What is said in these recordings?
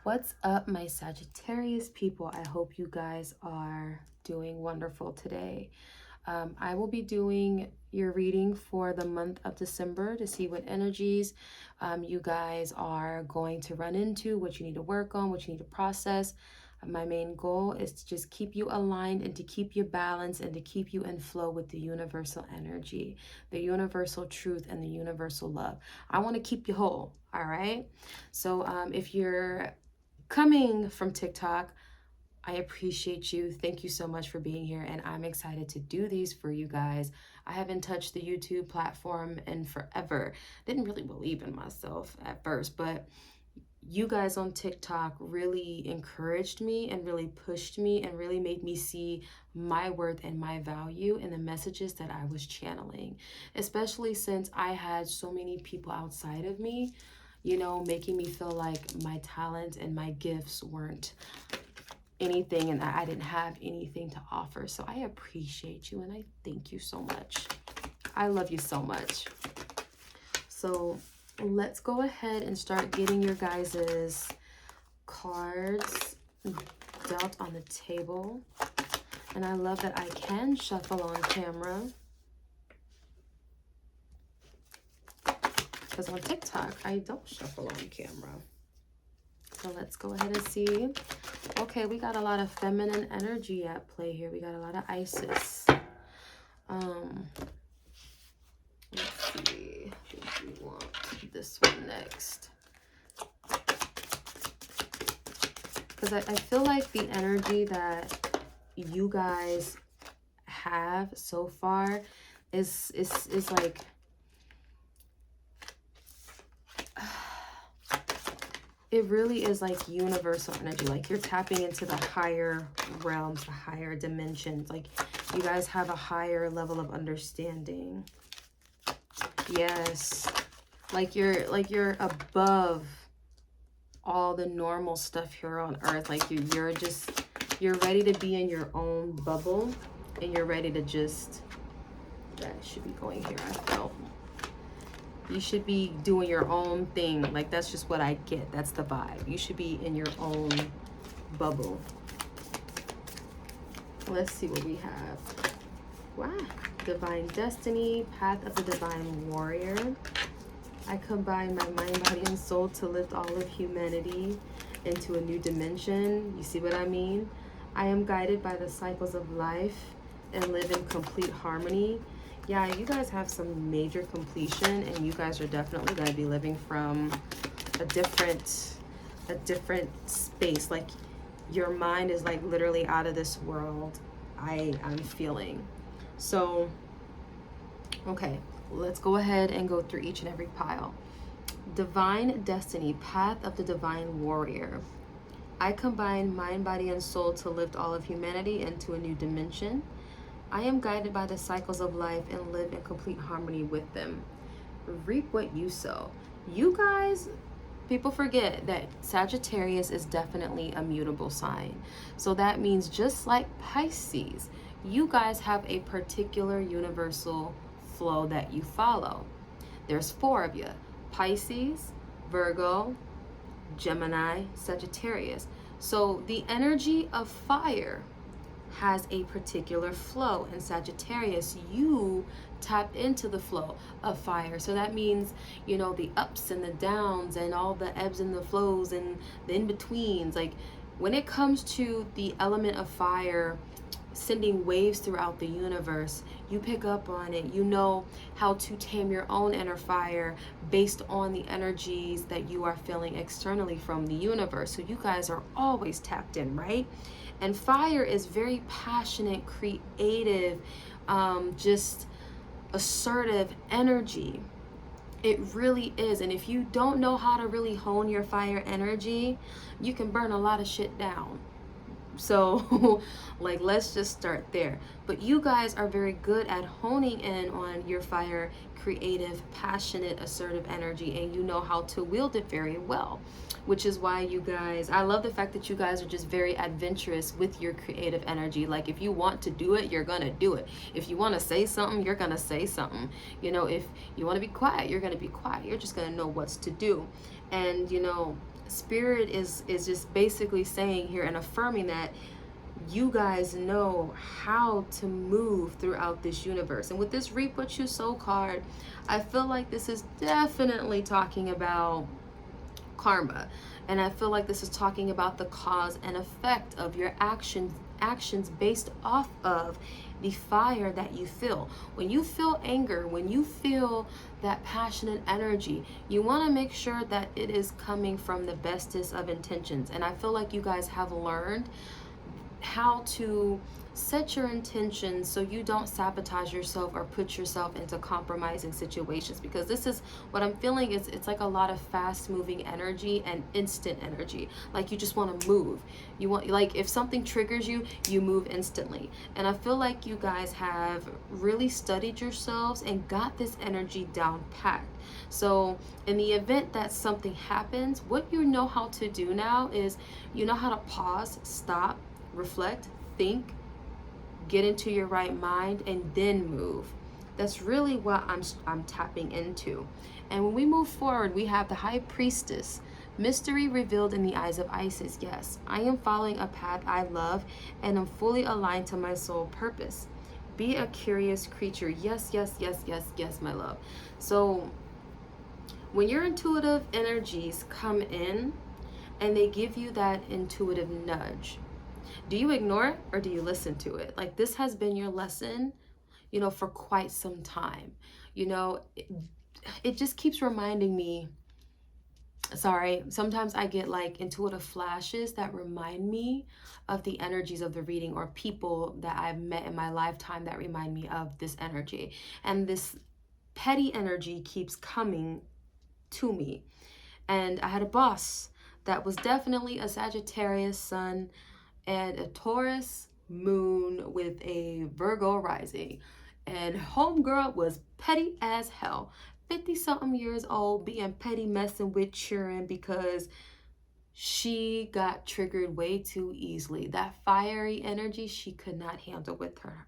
What's up, my Sagittarius people? I hope you guys are doing wonderful today. I will be doing your reading for the month of December to see what energies you guys are going to run into, what you need to work on, what you need to process. My main goal is to just keep you aligned and to keep you balanced and to keep you in flow with the universal energy, the universal truth, and the universal love. I want to keep you whole, all right? So if you're coming from TikTok, I appreciate you. Thank you so much for being here, and I'm excited to do these for you guys. I haven't touched the YouTube platform in forever. Didn't really believe in myself at first, but you guys on TikTok really encouraged me and really pushed me and really made me see my worth and my value in the messages that I was channeling, especially since I had so many people outside of me, you know, making me feel like my talent and my gifts weren't anything and I didn't have anything to offer. So I appreciate you and I thank you so much. I love you so much. So let's go ahead and start getting your guys's cards dealt on the table. And I love that I can shuffle on camera, because on TikTok I don't shuffle on camera. So let's go ahead and see. Okay, we got a lot of feminine energy at play here. We got a lot of Isis. Let's see. I think we want this one next. Because I feel like the energy that you guys have so far is like it really is like universal energy. Like you're tapping into the higher realms, the higher dimensions. Like you guys have a higher level of understanding. Yes. Like you're above all the normal stuff here on earth. Like you're ready to be in your own bubble and you're ready to just, that should be going here, I felt. You should be doing your own thing. Like, that's just what I get. That's the vibe. You should be in your own bubble. Let's see what we have. Wow. Divine Destiny, Path of the Divine Warrior. I combine my mind, body, and soul to lift all of humanity into a new dimension. You see what I mean? I am guided by the cycles of life and live in complete harmony. Yeah, you guys have some major completion, and you guys are definitely going to be living from a different space. Like your mind is like literally out of this world. I'm feeling. So, okay, let's go ahead and go through each and every pile. Divine Destiny, Path of the Divine Warrior. I combine mind, body, and soul to lift all of humanity into a new dimension. I am guided by the cycles of life and live in complete harmony with them. Reap what you sow. You guys, people forget that Sagittarius is definitely a mutable sign. So that means just like Pisces, you guys have a particular universal flow that you follow. There's 4 of you: Pisces, Virgo, Gemini, Sagittarius. So the energy of fire has a particular flow, and Sagittarius, you tap into the flow of fire. So that means, you know, the ups and the downs and all the ebbs and the flows and the in-betweens. Like when it comes to the element of fire sending waves throughout the universe, you pick up on it. You know how to tame your own inner fire based on the energies that you are feeling externally from the universe. So you guys are always tapped in, right? And fire is very passionate, creative, just assertive energy. It really is. And if you don't know how to really hone your fire energy, you can burn a lot of shit down. So like, let's just start there. But you guys are very good at honing in on your fire, creative, passionate, assertive energy, and you know how to wield it very well, which is why you guys, I love the fact that you guys are just very adventurous with your creative energy. Like if you want to do it, you're gonna do it. If you want to say something, you're gonna say something. You know, if you want to be quiet, you're gonna be quiet. You're just gonna know what's to do. And you know, Spirit is just basically saying here and affirming that you guys know how to move throughout this universe. And with this reap what you sow card, I feel like this is definitely talking about karma. And I feel like this is talking about the cause and effect of your actions based off of the fire that you feel. When you feel anger, when you feel that passionate energy, you want to make sure that it is coming from the bestest of intentions. And I feel like you guys have learned how to set your intentions so you don't sabotage yourself or put yourself into compromising situations, because this is what I'm feeling is it's like a lot of fast moving energy and instant energy. Like you just want to move. You want, like, if something triggers you, you move instantly. And I feel like you guys have really studied yourselves and got this energy down packed. So in the event that something happens, what you know how to do now is you know how to pause, stop, reflect, think, get into your right mind, and then move. That's really what I'm tapping into. And when we move forward, we have the High Priestess. Mystery revealed in the eyes of Isis. Yes, I am following a path I love and am fully aligned to my soul purpose. Be a curious creature. Yes, yes, yes, yes, yes, my love. So when your intuitive energies come in and they give you that intuitive nudge, do you ignore it or do you listen to it? Like, this has been your lesson, you know, for quite some time. You know, it just keeps reminding me, sorry, sometimes I get like intuitive flashes that remind me of the energies of the reading, or people that I've met in my lifetime that remind me of this energy. And this petty energy keeps coming to me. And I had a boss that was definitely a Sagittarius sun and a Taurus moon with a Virgo rising. And homegirl was petty as hell. 50 something years old, being petty, messing with children because she got triggered way too easily. That fiery energy she could not handle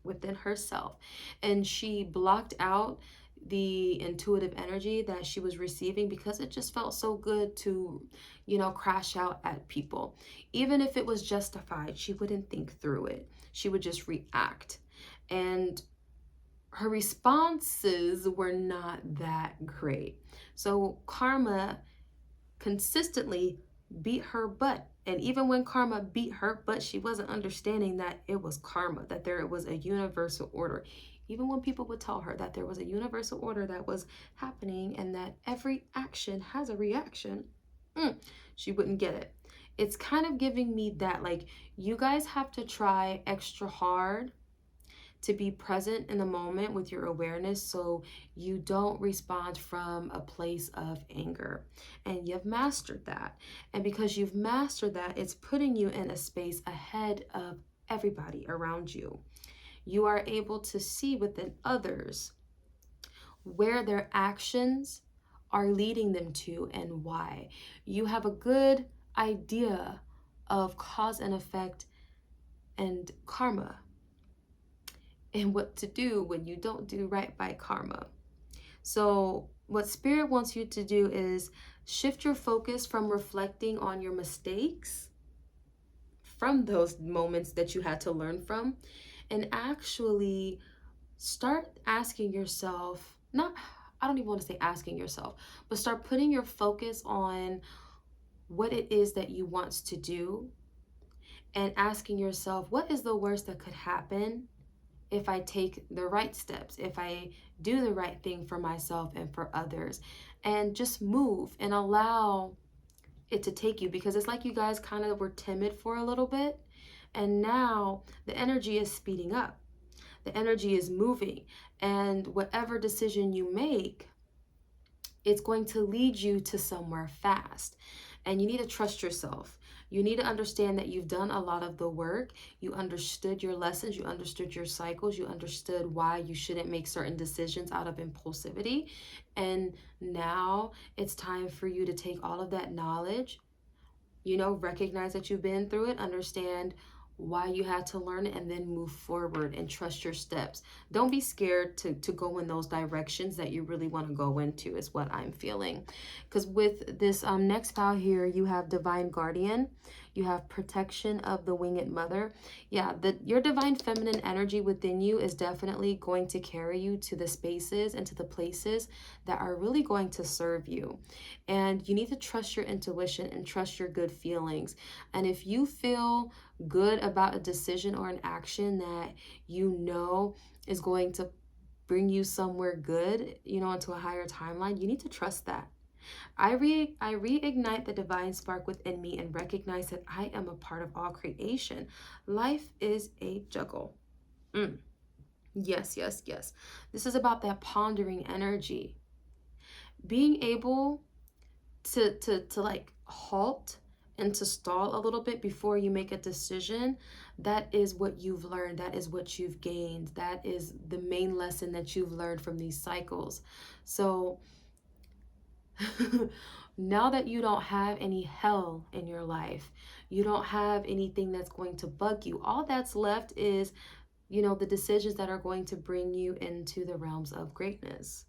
within herself. And she blocked out the intuitive energy that she was receiving because it just felt so good to, you know, crash out at people. Even if it was justified, she wouldn't think through it. She would just react. And her responses were not that great. So karma consistently beat her butt. And even when karma beat her butt, she wasn't understanding that it was karma, that there was a universal order. Even when people would tell her that there was a universal order that was happening and that every action has a reaction, she wouldn't get it. It's kind of giving me that, like, you guys have to try extra hard to be present in the moment with your awareness so you don't respond from a place of anger. And you've mastered that. And because you've mastered that, it's putting you in a space ahead of everybody around you. You are able to see within others where their actions are leading them to and why. You have a good idea of cause and effect and karma, and what to do when you don't do right by karma. So what Spirit wants you to do is shift your focus from reflecting on your mistakes, from those moments that you had to learn from, and actually start asking yourself, I don't even want to say asking yourself, but start putting your focus on what it is that you want to do, and asking yourself, what is the worst that could happen if I take the right steps, if I do the right thing for myself and for others, and just move and allow it to take you. Because it's like you guys kind of were timid for a little bit, and now the energy is speeding up. The energy is moving, and whatever decision you make, it's going to lead you to somewhere fast. And you need to trust yourself. You need to understand that you've done a lot of the work. You understood your lessons. You understood your cycles. You understood why you shouldn't make certain decisions out of impulsivity. And now it's time for you to take all of that knowledge, you know, recognize that you've been through it, understand why you had to learn it, and then move forward and trust your steps. Don't be scared to go in those directions that you really want to go into, is what I'm feeling. Because with this next pile here, you have divine guardian, you have protection of the winged mother. Yeah, your divine feminine energy within you is definitely going to carry you to the spaces and to the places that are really going to serve you. And you need to trust your intuition and trust your good feelings. And if you feel good about a decision or an action that you know is going to bring you somewhere good, into a higher timeline, you need to trust that. I reignite the divine spark within me and recognize that I am a part of all creation. Life is a juggle. Yes, yes, yes. This is about that pondering energy. Being able to like halt and to stall a little bit before you make a decision, that is what you've learned, that is what you've gained, that is the main lesson that you've learned from these cycles. So now that you don't have any hell in your life, you don't have anything that's going to bug you, all that's left is the decisions that are going to bring you into the realms of greatness.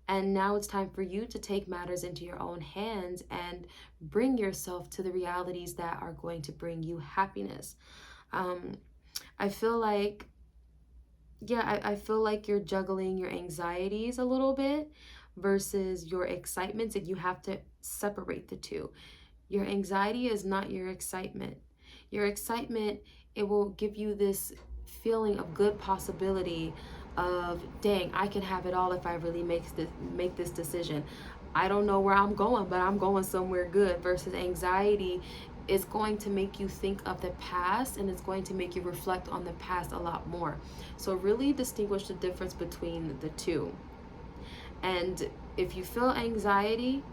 And now it's time for you to take matters into your own hands and bring yourself to the realities that are going to bring you happiness. I feel like, I feel like you're juggling your anxieties a little bit versus your excitements, and you have to separate the two. Your anxiety is not your excitement. Your excitement, it will give you this feeling of good possibility of, dang, I can have it all if I really make this decision. I don't know where I'm going, but I'm going somewhere good. Versus anxiety is going to make you think of the past, and it's going to make you reflect on the past a lot more. So really distinguish the difference between the two. And if you feel anxiety,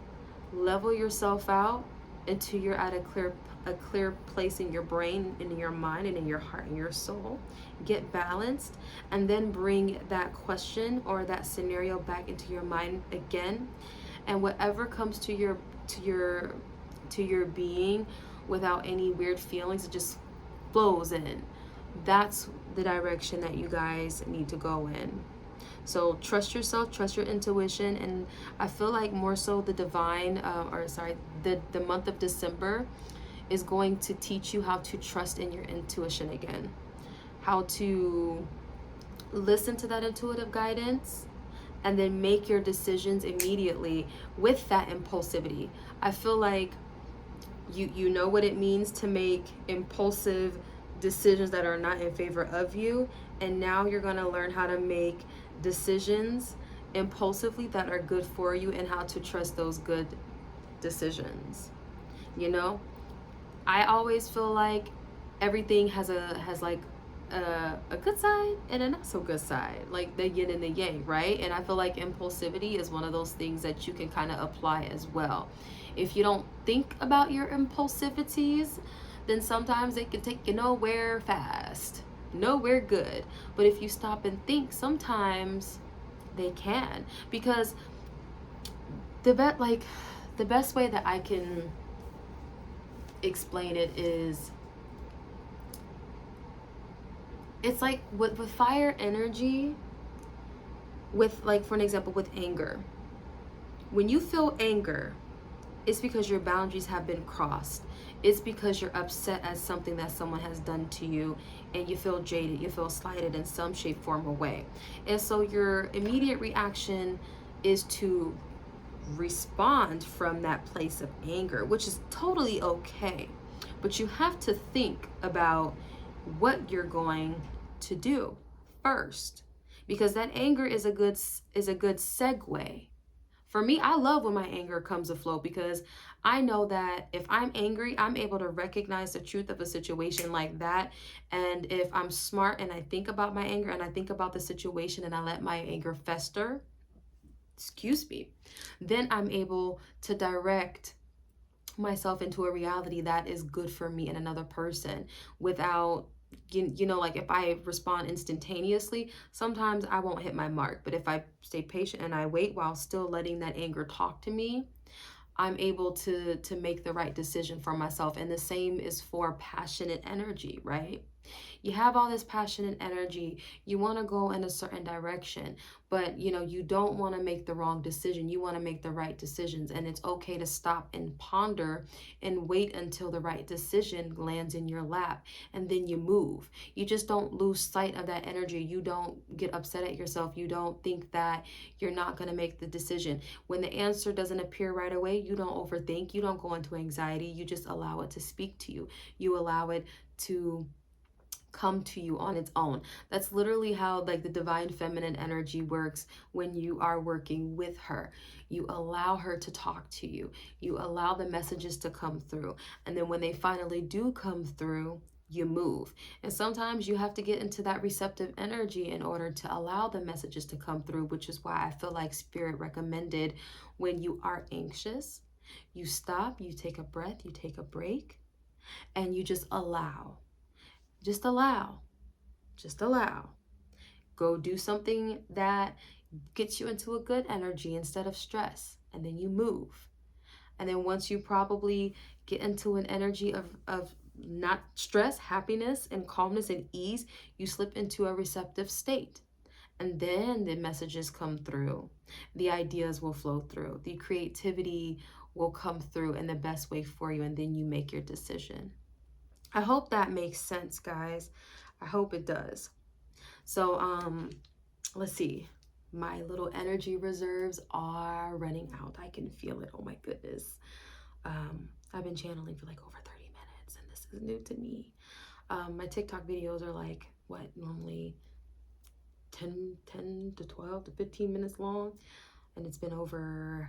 level yourself out until you're at a clear place in your brain and in your mind and in your heart and your soul. Get balanced, and then bring that question or that scenario back into your mind again, and whatever comes to your being without any weird feelings, it just flows in. That's the direction that you guys need to go in. So trust yourself, trust your intuition, and I feel like more so the the month of December is going to teach you how to trust in your intuition again, how to listen to that intuitive guidance, and then make your decisions immediately with that impulsivity. I feel like you know what it means to make impulsive decisions that are not in favor of you, and now you're going to learn how to make decisions impulsively that are good for you, and how to trust those good decisions. I always feel like everything has like a good side and a not so good side, like the yin and the yang, right? And I feel like impulsivity is one of those things that you can kind of apply as well. If you don't think about your impulsivities, then sometimes it can take you nowhere fast, nowhere good. But if you stop and think, sometimes they can. Because the best way that I can explain it is, it's like with fire energy, with, like, for an example, with anger. When you feel anger, it's because your boundaries have been crossed. It's because you're upset at something that someone has done to you, and you feel jaded, you feel slighted in some shape, form, or way. And so your immediate reaction is to respond from that place of anger, which is totally okay. But you have to think about what you're going to do first, because that anger is a good segue. For me, I love when my anger comes afloat, because I know that if I'm angry, I'm able to recognize the truth of a situation like that. And if I'm smart and I think about my anger and I think about the situation and I let my anger fester, then I'm able to direct myself into a reality that is good for me and another person without, like, if I respond instantaneously, sometimes I won't hit my mark. But if I stay patient and I wait while still letting that anger talk to me, I'm able to make the right decision for myself. And the same is for passionate energy, right? You have all this passionate energy. You want to go in a certain direction, but you don't want to make the wrong decision. You want to make the right decisions. And it's okay to stop and ponder and wait until the right decision lands in your lap. And then you move. You just don't lose sight of that energy. You don't get upset at yourself. You don't think that you're not going to make the decision. When the answer doesn't appear right away, you don't overthink. You don't go into anxiety. You just allow it to speak to you. You allow it to come to you on its own. That's literally how like the divine feminine energy works when you are working with her. You allow her to talk to you. You allow the messages to come through. And then when they finally do come through, you move. And sometimes you have to get into that receptive energy in order to allow the messages to come through, which is why I feel like Spirit recommended when you are anxious, you stop, you take a breath, you take a break, and you just allow. Just allow. Just allow. Go do something that gets you into a good energy instead of stress. And then you move. And then once you probably get into an energy of not stress, happiness, and calmness and ease, you slip into a receptive state. And then the messages come through. The ideas will flow through. The creativity will come through in the best way for you. And then you make your decision. I hope that makes sense, guys. I hope it does. So, let's see. My little energy reserves are running out. I can feel it. Oh my goodness. I've been channeling for like over 30 minutes, and this is new to me. My TikTok videos are like, what, normally 10 to 12 to 15 minutes long, and it's been over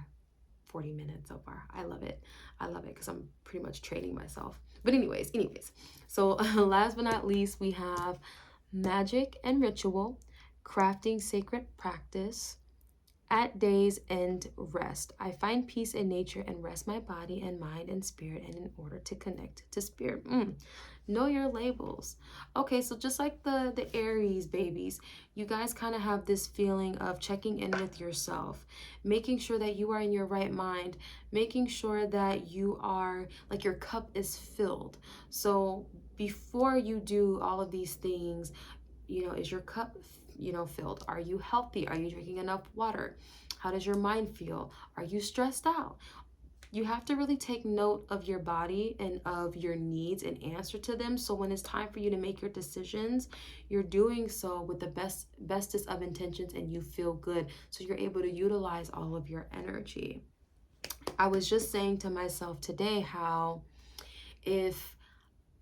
40 minutes so far. I love it. I love it because I'm pretty much training myself. But anyways, so last but not least, we have magic and ritual, crafting sacred practice, at day's end rest. I find peace in nature and rest my body and mind and spirit, and in order to connect to spirit. Know your labels. Okay, so just like the Aries babies, you guys kind of have this feeling of checking in with yourself, making sure that you are in your right mind, making sure that you are, like, your cup is filled. So before you do all of these things, is your cup filled? Are you healthy? Are you drinking enough water? How does your mind feel? Are you stressed out? You have to really take note of your body and of your needs and answer to them. So when it's time for you to make your decisions, you're doing so with the bestest of intentions, and you feel good. So you're able to utilize all of your energy. I was just saying to myself today how if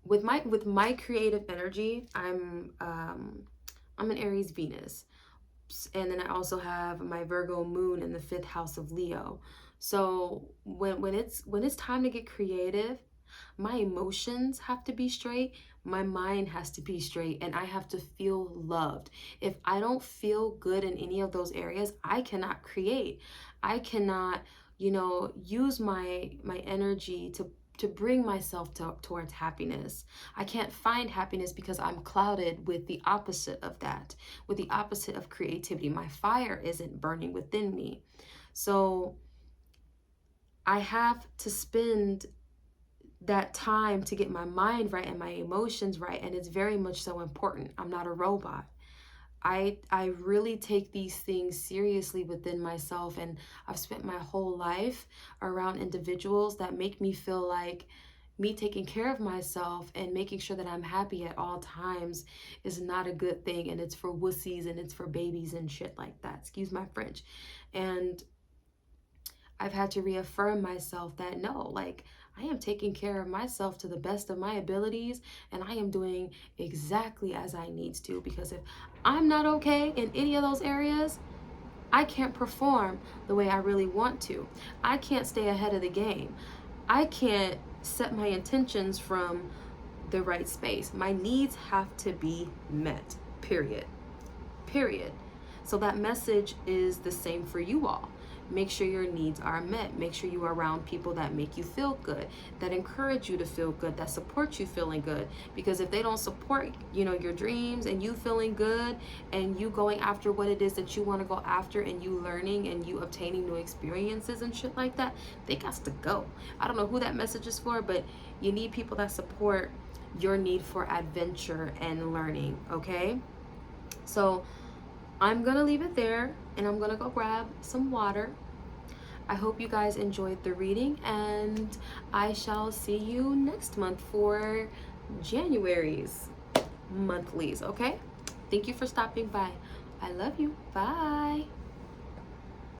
with my creative energy, I'm an Aries Venus, and then I also have my Virgo moon in the 5th house of Leo. So when it's time to get creative, my emotions have to be straight, my mind has to be straight, and I have to feel loved. If I don't feel good in any of those areas, I cannot create. I cannot, use my energy to bring myself towards happiness. I can't find happiness because I'm clouded with the opposite of that, with the opposite of creativity. My fire isn't burning within me. So I have to spend that time to get my mind right and my emotions right, and it's very much so important. I'm not a robot. I really take these things seriously within myself, and I've spent my whole life around individuals that make me feel like me taking care of myself and making sure that I'm happy at all times is not a good thing, and it's for wussies and it's for babies and shit like that. Excuse my French. And I've had to reaffirm myself that no, like, I am taking care of myself to the best of my abilities, and I am doing exactly as I need to, because if I'm not okay in any of those areas, I can't perform the way I really want to. I can't stay ahead of the game. I can't set my intentions from the right space. My needs have to be met, period. So that message is the same for you all. make sure your needs are met. Make sure you are around people that make you feel good, that encourage you to feel good, that support you feeling good. Because if they don't support, you know, your dreams and you feeling good and you going after what it is that you want to go after and you learning and you obtaining new experiences and shit like that, they got to go. I don't know who that message is for, but you need people that support your need for adventure and learning, okay? So I'm gonna leave it there and I'm gonna go grab some water. I hope you guys enjoyed the reading, and I shall see you next month for January's monthlies, okay? Thank you for stopping by. I love you. Bye.